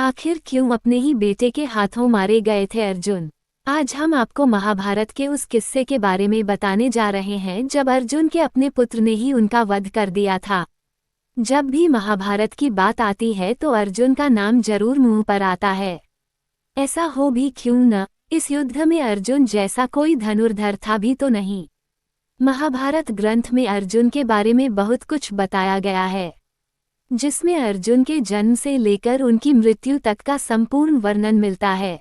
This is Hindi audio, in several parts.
आखिर क्यों अपने ही बेटे के हाथों मारे गए थे अर्जुन। आज हम आपको महाभारत के उस किस्से के बारे में बताने जा रहे हैं जब अर्जुन के अपने पुत्र ने ही उनका वध कर दिया था। जब भी महाभारत की बात आती है तो अर्जुन का नाम जरूर मुंह पर आता है। ऐसा हो भी क्यों न, इस युद्ध में अर्जुन जैसा कोई धनुर्धर था भी तो नहीं। महाभारत ग्रंथ में अर्जुन के बारे में बहुत कुछ बताया गया है, जिसमें अर्जुन के जन्म से लेकर उनकी मृत्यु तक का संपूर्ण वर्णन मिलता है।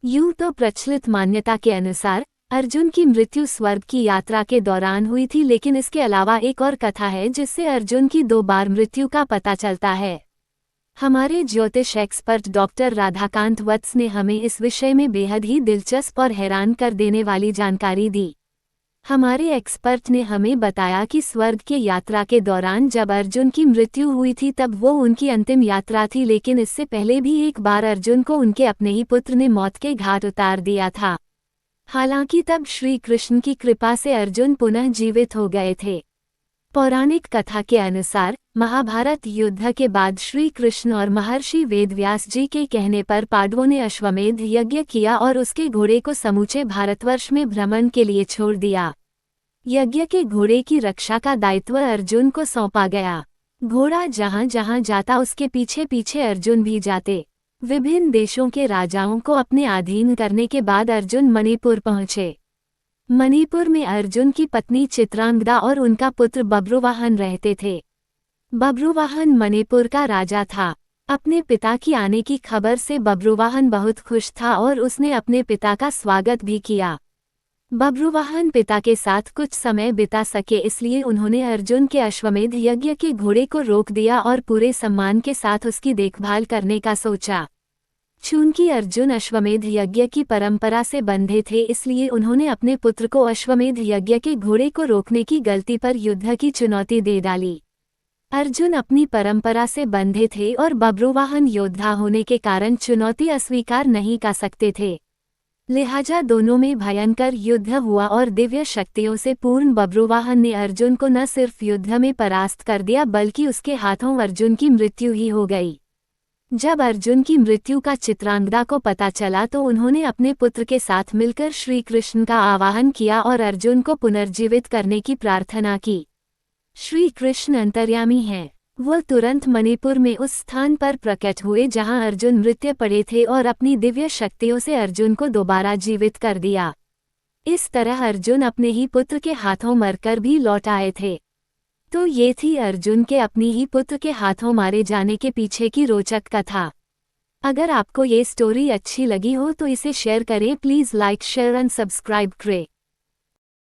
यूं तो प्रचलित मान्यता के अनुसार अर्जुन की मृत्यु स्वर्ग की यात्रा के दौरान हुई थी, लेकिन इसके अलावा एक और कथा है जिससे अर्जुन की 2 बार मृत्यु का पता चलता है। हमारे ज्योतिष एक्सपर्ट डॉक्टर राधाकांत वत्स ने हमें इस विषय में बेहद ही दिलचस्प और हैरान कर देने वाली जानकारी दी। हमारे एक्सपर्ट ने हमें बताया कि स्वर्ग के यात्रा के दौरान जब अर्जुन की मृत्यु हुई थी तब वो उनकी अंतिम यात्रा थी, लेकिन इससे पहले भी एक बार अर्जुन को उनके अपने ही पुत्र ने मौत के घाट उतार दिया था। हालांकि तब श्री कृष्ण की कृपा से अर्जुन पुनः जीवित हो गए थे। पौराणिक कथा के अनुसार महाभारत युद्ध के बाद श्री कृष्ण और महर्षि वेदव्यास जी के कहने पर पांडवों ने अश्वमेध यज्ञ किया और उसके घोड़े को समूचे भारतवर्ष में भ्रमण के लिए छोड़ दिया। यज्ञ के घोड़े की रक्षा का दायित्व अर्जुन को सौंपा गया। घोड़ा जहां जहां जाता उसके पीछे पीछे अर्जुन भी जाते। विभिन्न देशों के राजाओं को अपने अधीन करने के बाद अर्जुन मणिपुर पहुंचे। मणिपुर में अर्जुन की पत्नी चित्रांगदा और उनका पुत्र बब्रुवाहन रहते थे। बब्रुवाहन मणिपुर का राजा था। अपने पिता की आने की खबर से बब्रुवाहन बहुत खुश था और उसने अपने पिता का स्वागत भी किया। बब्रुवाहन पिता के साथ कुछ समय बिता सके, इसलिए उन्होंने अर्जुन के अश्वमेध यज्ञ के घोड़े को रोक दिया और पूरे सम्मान के साथ उसकी देखभाल करने का सोचा। चूंकि अर्जुन अश्वमेध यज्ञ की परंपरा से बंधे थे, इसलिए उन्होंने अपने पुत्र को अश्वमेध यज्ञ के घोड़े को रोकने की गलती पर युद्ध की चुनौती दे डाली। अर्जुन अपनी परंपरा से बंधे थे और बब्रुवाहन योद्धा होने के कारण चुनौती अस्वीकार नहीं कर सकते थे। लिहाजा दोनों में भयंकर युद्ध हुआ और दिव्य शक्तियों से पूर्ण बब्रुवाहन ने अर्जुन को न सिर्फ युद्ध में परास्त कर दिया बल्कि उसके हाथों अर्जुन की मृत्यु ही हो गई। जब अर्जुन की मृत्यु का चित्रांगदा को पता चला तो उन्होंने अपने पुत्र के साथ मिलकर श्री कृष्ण का आवाहन किया और अर्जुन को पुनर्जीवित करने की प्रार्थना की। श्री कृष्ण अंतर्यामी हैं। वो तुरंत मणिपुर में उस स्थान पर प्रकट हुए जहां अर्जुन मृत्यु पड़े थे और अपनी दिव्य शक्तियों से अर्जुन को दोबारा जीवित कर दिया। इस तरह अर्जुन अपने ही पुत्र के हाथों मरकर भी लौट आए थे। तो ये थी अर्जुन के अपनी ही पुत्र के हाथों मारे जाने के पीछे की रोचक कथा। अगर आपको ये स्टोरी अच्छी लगी हो तो इसे शेयर करें। Please like, share and subscribe करें।